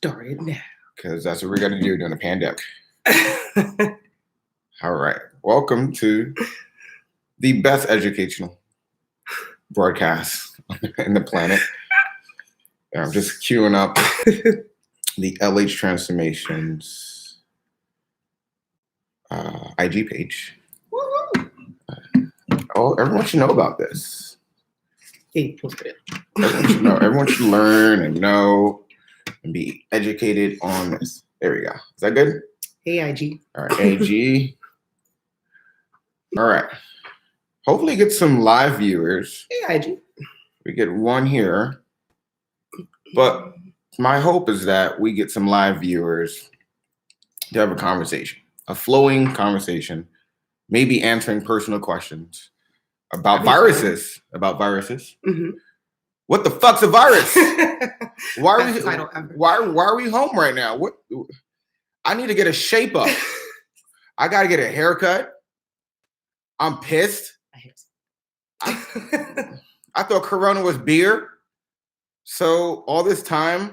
started now. Because that's what we're going to do during the pandemic. All right. Welcome to the best educational broadcast in the planet. I'm just queuing up the LH Transformations IG page. Everyone should know about this. Everyone should know. Everyone should learn and know and be educated on this. There we go. Is that good? Hey, IG. All right, AG. All right. Hopefully get some live viewers. Hey, IG. We get one here. But my hope is that we get some live viewers to have a conversation, a flowing conversation, maybe answering personal questions about viruses. Mm-hmm. What the fuck's a virus? Why are we home right now? What? I need to get a shape up. I gotta get a haircut. I'm pissed. I thought Corona was beer. So all this time,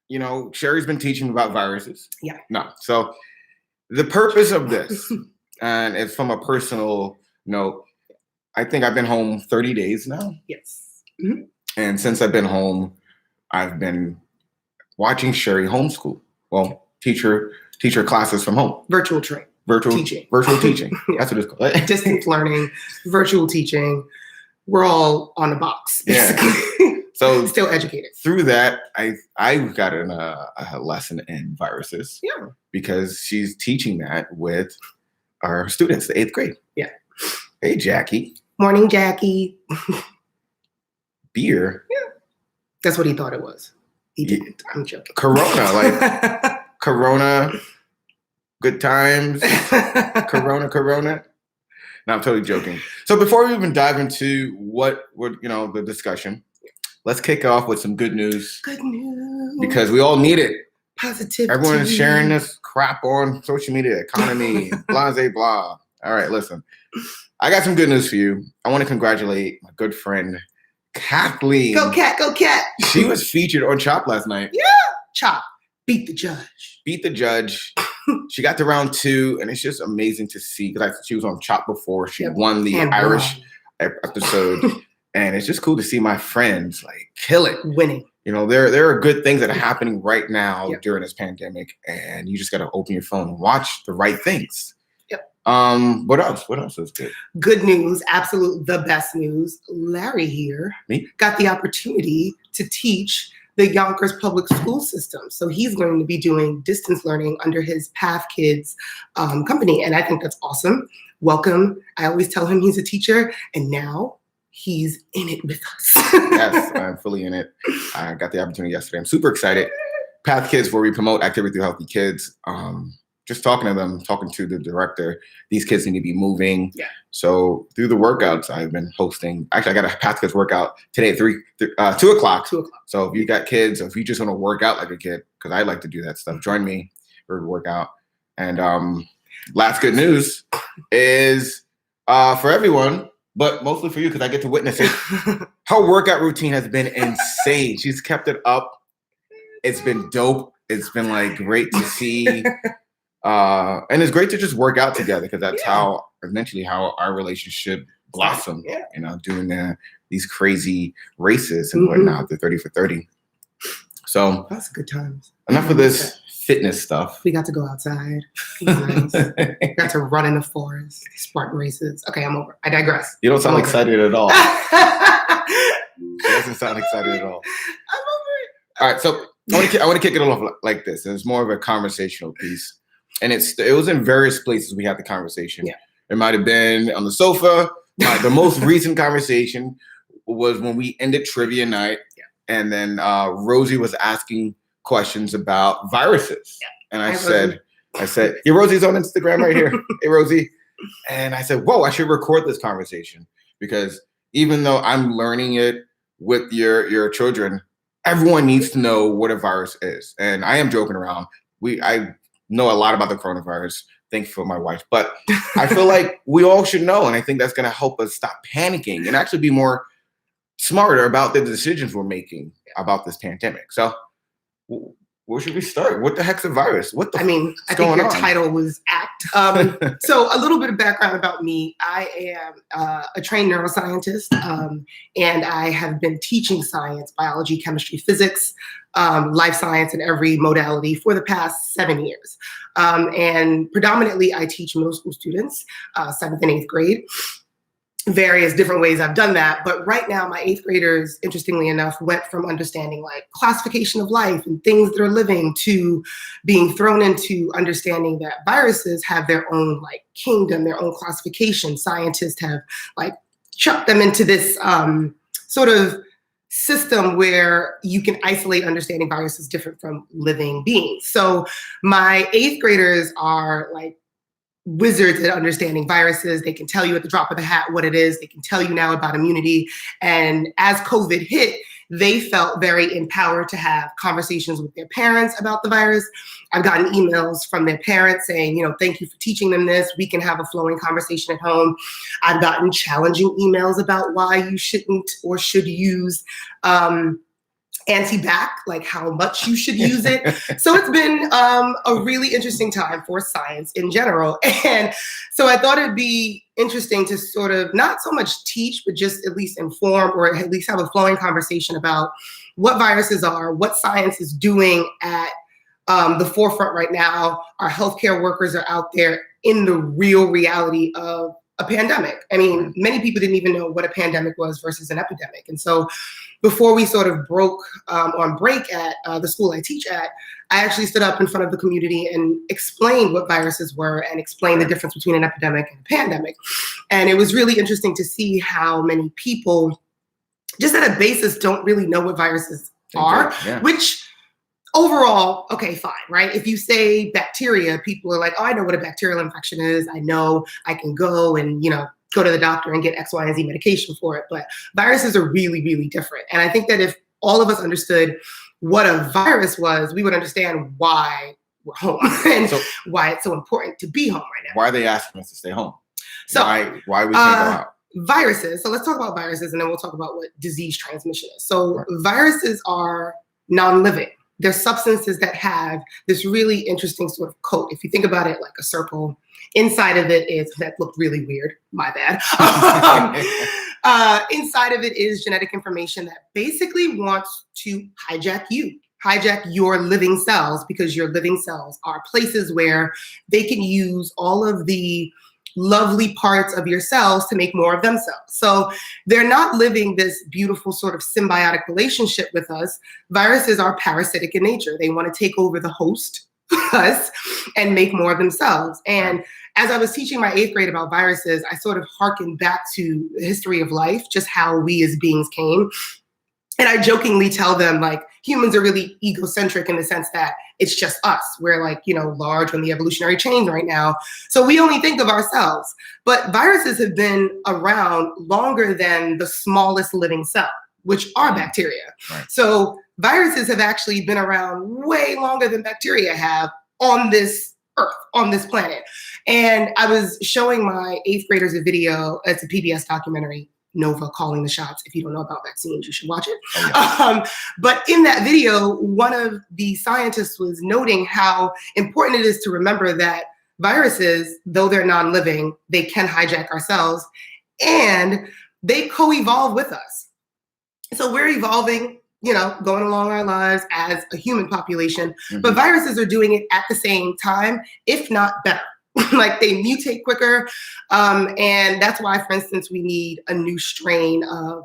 you know, Shayri's been teaching about viruses. Yeah. No. So the purpose of this, and it's from a personal note, I think I've been home 30 days now. Yes. Mm-hmm. And since I've been home, I've been watching Shayri homeschool. Well, teacher classes from home. Virtual teaching. Yeah. That's what it's called. Distance learning, virtual teaching. We're all on a box. Basically. Yeah. So still educated. Through that, I've gotten a lesson in viruses. Yeah. Because she's teaching that with our students, the 8th grade. Yeah. Hey, Jackie. Morning, Jackie. Beer. Yeah. That's what he thought it was. He didn't. I'm joking. Corona, Corona. Good times. Corona. No, I'm totally joking. So before we even dive into what the discussion, let's kick off with some good news. Good news. Because we all need it. Positivity. Everyone is sharing this crap on social media, economy, blah, blah, blah. All right, listen. I got some good news for you. I want to congratulate my good friend, Kathleen. Go Cat, go Cat. She was featured on Chop last night. Yeah. Chop. Beat the judge. She got to round 2, and it's just amazing to see because she was on Chop before. She won the Irish episode, and it's just cool to see my friends like kill it, winning. You know, there are good things that are happening right now during this pandemic, and you just got to open your phone and watch the right things. Yep. What else? What else is good? Good news, absolute the best news. Larry here got the opportunity to teach the Yonkers public school system. So he's going to be doing distance learning under his Path Kids company. And I think that's awesome. Welcome. I always tell him he's a teacher, and now he's in it with us. Yes, I'm fully in it. I got the opportunity yesterday. I'm super excited. Path Kids, where we promote activity through healthy kids. Just talking to them, talking to the director, these kids need to be moving. Yeah. So through the workouts I've been hosting, actually I got a Path Kids workout today at 2 o'clock. 2 o'clock. So if you got kids, or if you just want to work out like a kid, because I like to do that stuff, join me for a workout. And last good news is for everyone, but mostly for you because I get to witness it. Her workout routine has been insane. She's kept it up. It's been dope. It's been like great to see. And it's great to just work out together because that's how our relationship blossomed. Yeah. You know, doing these crazy races and whatnot, the 30 for 30. So that's good times. Enough of this fitness stuff. We got to go outside. Nice. Got to run in the forest, Spartan races. Okay, I'm over. I digress. You don't sound excited at all. She doesn't sound excited at all. I'm over it. All right, so I want to kick it off like this. And it's more of a conversational piece. And it was in various places we had the conversation. Yeah. It might have been on the sofa. The most recent conversation was when we ended trivia night. Yeah. And then Rosie was asking questions about viruses. Yeah. And I said, yeah, Rosie's on Instagram right here. Hey, Rosie. And I said, whoa, I should record this conversation because even though I'm learning it with your children, everyone needs to know what a virus is. And I am joking around. I know a lot about the coronavirus. Thanks for my wife. But I feel like we all should know. And I think that's going to help us stop panicking and actually be more smarter about the decisions we're making about this pandemic. So Where should we start? What the heck's a virus? I think your title was apt. So a little bit of background about me. I am a trained neuroscientist, and I have been teaching science, biology, chemistry, physics, life science, and every modality for the past 7 years. And predominantly, I teach middle school students, 7th and 8th grade. Various different ways I've done that. But right now, my 8th graders, interestingly enough, went from understanding like classification of life and things that are living to being thrown into understanding that viruses have their own like kingdom, their own classification. Scientists have like chucked them into this sort of system where you can isolate understanding viruses different from living beings. So my 8th graders are like wizards at understanding viruses. They can tell you at the drop of the hat what it is. They can tell you now about immunity. And as COVID hit, they felt very empowered to have conversations with their parents about the virus. I've gotten emails from their parents saying, thank you for teaching them this. We can have a flowing conversation at home. I've gotten challenging emails about why you shouldn't or should use anti-bac, like how much you should use it. So it's been a really interesting time for science in general. And so I thought it'd be interesting to sort of not so much teach, but just at least inform or at least have a flowing conversation about what viruses are, what science is doing at the forefront right now. Our healthcare workers are out there in the real reality of a pandemic. I mean, many people didn't even know what a pandemic was versus an epidemic. And so before we sort of broke on break at the school I teach at, I actually stood up in front of the community and explained what viruses were and explained the difference between an epidemic and a pandemic. And it was really interesting to see how many people just at a basis don't really know what viruses are, which overall, okay, fine, right? If you say bacteria, people are like, oh, I know what a bacterial infection is. I know I can go and, go to the doctor and get X, Y, and Z medication for it. But viruses are really, really different. And I think that if all of us understood what a virus was, we would understand why we're home and why it's so important to be home right now. Why are they asking us to stay home? So why we can't go out? Viruses. So let's talk about viruses and then we'll talk about what disease transmission is. So viruses are non-living. They're substances that have this really interesting sort of coat. If you think about it like a circle, inside of it is, that looked really weird, my bad. Inside of it is genetic information that basically wants to hijack your living cells, because your living cells are places where they can use all of the lovely parts of your cells to make more of themselves. So they're not living this beautiful sort of symbiotic relationship with us. Viruses are parasitic in nature. They want to take over the host, us, and make more of themselves. And as I was teaching my 8th grade about viruses, I sort of hearkened back to the history of life, just how we as beings came. And I jokingly tell them, like, humans are really egocentric in the sense that it's just us. We're like, large on the evolutionary chain right now. So we only think of ourselves. But viruses have been around longer than the smallest living cell, which are bacteria. So viruses have actually been around way longer than bacteria have on this earth, on this planet. And I was showing my 8th graders a video. It's a PBS documentary, Nova Calling the Shots. If you don't know about vaccines, you should watch it. But in that video, one of the scientists was noting how important it is to remember that viruses, though they're non-living, they can hijack our cells and they co-evolve with us. So we're evolving, going along our lives as a human population, but viruses are doing it at the same time, if not better. Like they mutate quicker. And that's why, for instance, we need a new strain of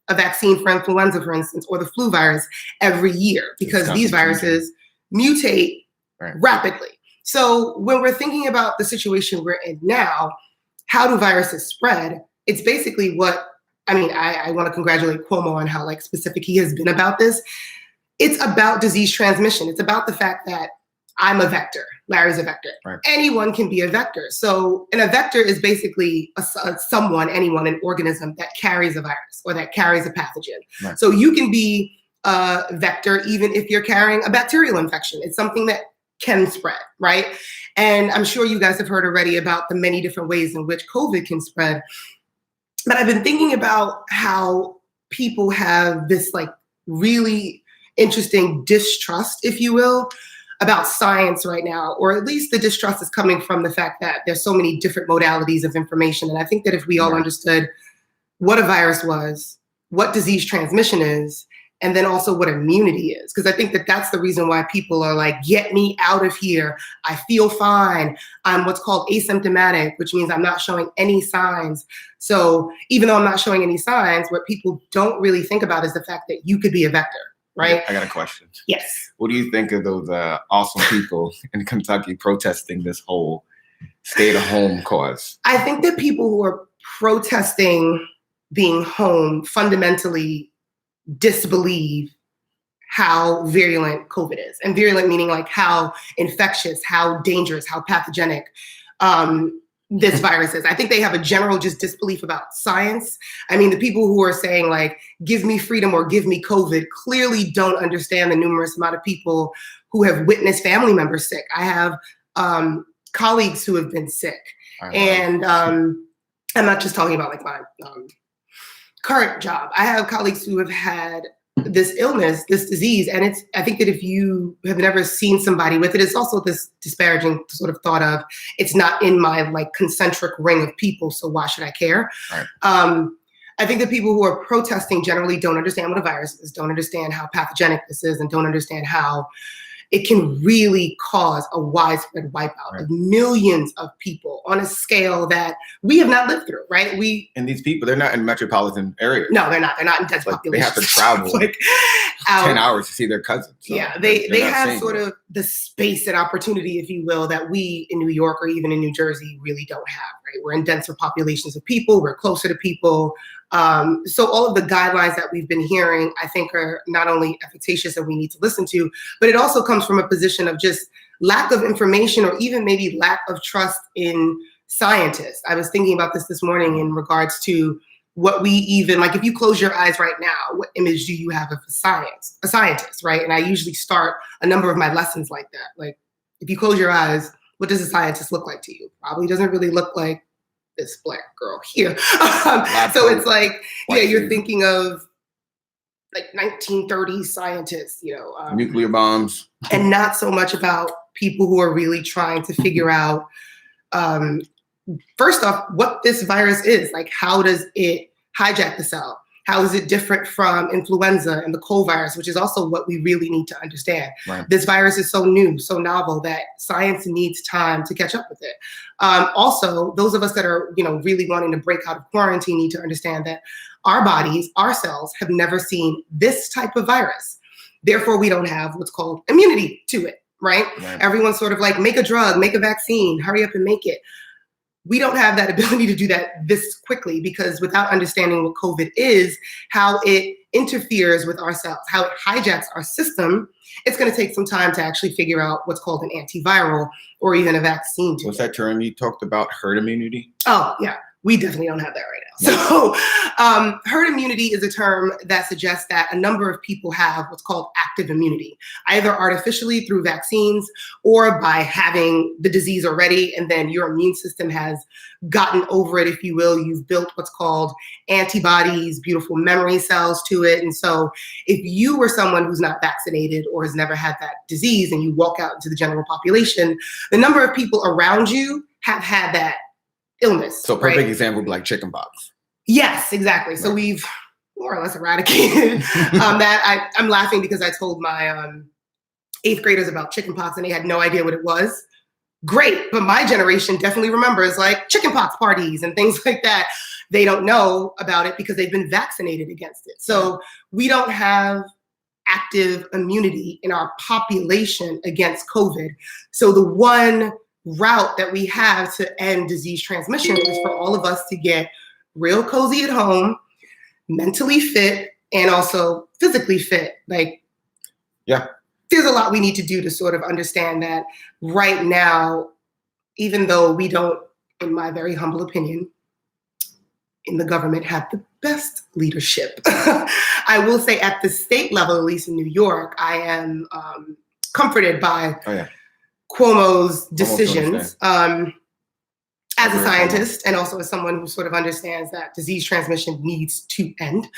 a vaccine for influenza, for instance, or the flu virus every year, because these viruses mutate rapidly. So when we're thinking about the situation we're in now, how do viruses spread? It's basically I want to congratulate Cuomo on how specific he has been about this. It's about disease transmission. It's about the fact that I'm a vector. Larry's a vector. Anyone can be a vector. So, and a vector is basically anyone, an organism that carries a virus or that carries a pathogen. So you can be a vector even if you're carrying a bacterial infection. It's something that can spread, right? And I'm sure you guys have heard already about the many different ways in which COVID can spread. But I've been thinking about how people have this really interesting distrust, if you will, about science right now, or at least the distrust is coming from the fact that there's so many different modalities of information. And I think that if we all understood what a virus was, what disease transmission is, and then also what immunity is, because I think that that's the reason why people are like, get me out of here. I feel fine. I'm what's called asymptomatic, which means I'm not showing any signs. So even though I'm not showing any signs, what people don't really think about is the fact that you could be a vector. Right. I got a question. Yes. What do you think of those awesome people in Kentucky protesting this whole stay at home cause? I think that people who are protesting being home fundamentally disbelieve how virulent COVID is. And virulent meaning like how infectious, how dangerous, how pathogenic this virus is. I think they have a general just disbelief about science. I mean, the people who are saying like, give me freedom or give me COVID clearly don't understand the numerous amount of people who have witnessed family members sick. I have colleagues who have been sick. And I'm not just talking about like my current job. I have colleagues who have had this illness, this disease. And I think that if you have never seen somebody with it, it's also this disparaging sort of thought of, it's not in my like concentric ring of people, so why should I care? Right. I think that people who are protesting generally don't understand what a virus is, don't understand how pathogenic this is, and don't understand how it can really cause a widespread wipeout of millions of people on a scale that we have not lived through, right? And these people, they're not in metropolitan areas. No, they're not. They're not in dense populations. They have to travel like 10 hours to see their cousins. So yeah, they have sort of the space and opportunity, if you will, that we in New York or even in New Jersey really don't have, right? We're in denser populations of people. We're closer to people. So all of the guidelines that we've been hearing, I think, are not only efficacious and we need to listen to, but it also comes from a position of just lack of information or even maybe lack of trust in scientists. I was thinking about this morning in regards to what we even, like if you close your eyes right now, what image do you have of a scientist, right? And I usually start a number of my lessons like that. Like if you close your eyes, what does a scientist look like to you? Probably doesn't really look like this Black girl here. So it's like, yeah, you're thinking of like 1930s scientists, nuclear bombs, and not so much about people who are really trying to figure out, first off, what this virus is. Like, how does it hijack the cell? How is it different from influenza and the cold virus, which is also what we really need to understand. Right. This virus is so new, so novel that science needs time to catch up with it. Also, those of us that are, really wanting to break out of quarantine need to understand that our bodies, our cells have never seen this type of virus. Therefore, we don't have what's called immunity to it, right? Everyone's sort of like, make a drug, make a vaccine, hurry up and make it. We don't have that ability to do that this quickly because without understanding what COVID is, how it interferes with our cells, how it hijacks our system, it's going to take some time to actually figure out what's called an antiviral or even a vaccine. What's that term you talked about, herd immunity? Oh, yeah. We definitely don't have that right now. So herd immunity is a term that suggests that a number of people have what's called active immunity, either artificially through vaccines or by having the disease already, and then your immune system has gotten over it, if you will. You've built what's called antibodies, beautiful memory cells to it. And so if you were someone who's not vaccinated or has never had that disease and you walk out into the general population, the number of people around you have had that illness. So perfect example would be like chickenpox. Yes, exactly. So we've more or less eradicated that. I'm laughing because I told my 8th graders about chickenpox and they had no idea what it was. Great, but my generation definitely remembers like chickenpox parties and things like that. They don't know about it because they've been vaccinated against it. So we don't have active immunity in our population against COVID. So the one route that we have to end disease transmission is for all of us to get real cozy at home, mentally fit, and also physically fit. Like, yeah, there's a lot we need to do to sort of understand that right now, even though we don't, in my very humble opinion, in the government have the best leadership. I will say at the state level, at least in New York, I am comforted by Cuomo's decisions. As a scientist, and also as someone who sort of understands that disease transmission needs to end,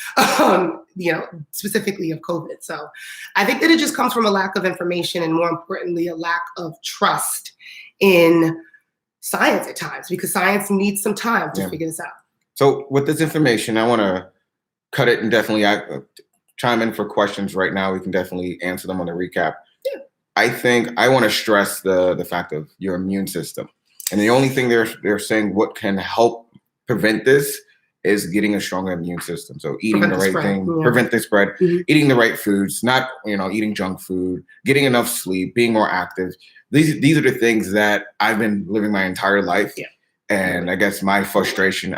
specifically of COVID. So I think that it just comes from a lack of information and, more importantly, a lack of trust in science at times, because science needs some time to figure this out. So with this information, I want to cut it and definitely chime in for questions right now. We can definitely answer them on the recap. Yeah. I think I want to stress the fact of your immune system. And the only thing they're saying what can help prevent this is getting a stronger immune system. So eating the right thing, prevent the spread, eating the right foods, not eating junk food, getting enough sleep, being more active. These are the things that I've been living my entire life. Yeah. And I guess my frustration,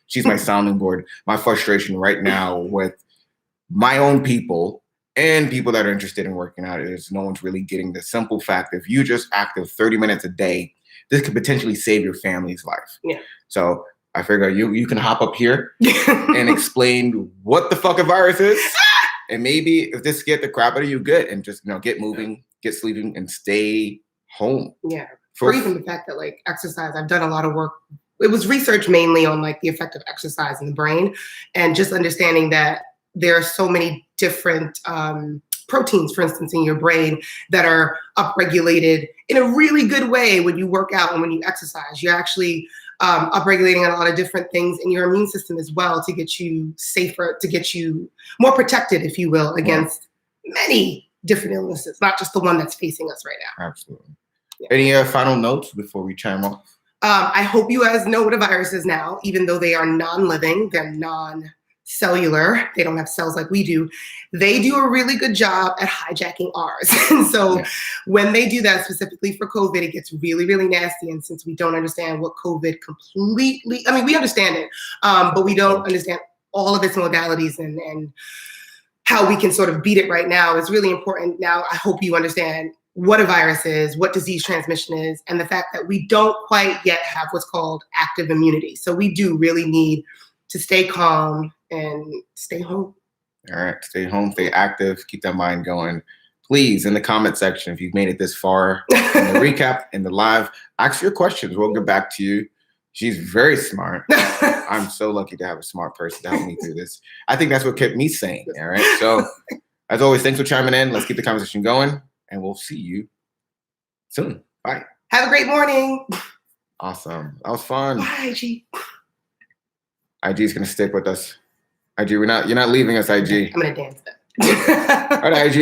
she's my sounding board. My frustration right now with my own people and people that are interested in working out is no one's really getting the simple fact if you just active 30 minutes a day, this could potentially save your family's life. Yeah. So I figure you can hop up here and explain what the fuck a virus is. And maybe if this scared the crap out of you, good. And just, get moving, get sleeping, and stay home. Yeah. Or even the fact that exercise, I've done a lot of work. It was research mainly on the effect of exercise in the brain, and just understanding that there are so many different proteins, for instance, in your brain that are upregulated in a really good way when you work out and when you exercise. You're actually upregulating a lot of different things in your immune system as well to get you safer, to get you more protected, if you will, against many different illnesses, not just the one that's facing us right now. Absolutely. Yeah. Any final notes before we chime off? I hope you guys know what a virus is now, even though they are non-living, they're non-cellular, they don't have cells like we do. They do a really good job at hijacking ours. And so when they do that specifically for COVID, it gets really, really nasty. And since we don't understand what COVID completely, we understand it, but we don't understand all of its modalities and how we can sort of beat it right now. It's really important. Now, I hope you understand what a virus is, what disease transmission is, and the fact that we don't quite yet have what's called active immunity. So we do really need to stay calm and stay home. All right, stay home, stay active, keep that mind going. Please, in the comment section, if you've made it this far in the recap, in the live, ask your questions. We'll get back to you. She's very smart. I'm so lucky to have a smart person to help me through this. I think that's what kept me sane, all right? So, as always, thanks for chiming in. Let's keep the conversation going. And we'll see you soon. Bye. Have a great morning. Awesome. That was fun. Bye, IG. IG is going to stick with us. IG, you're not leaving us, IG. I'm going to dance then. All right, IG.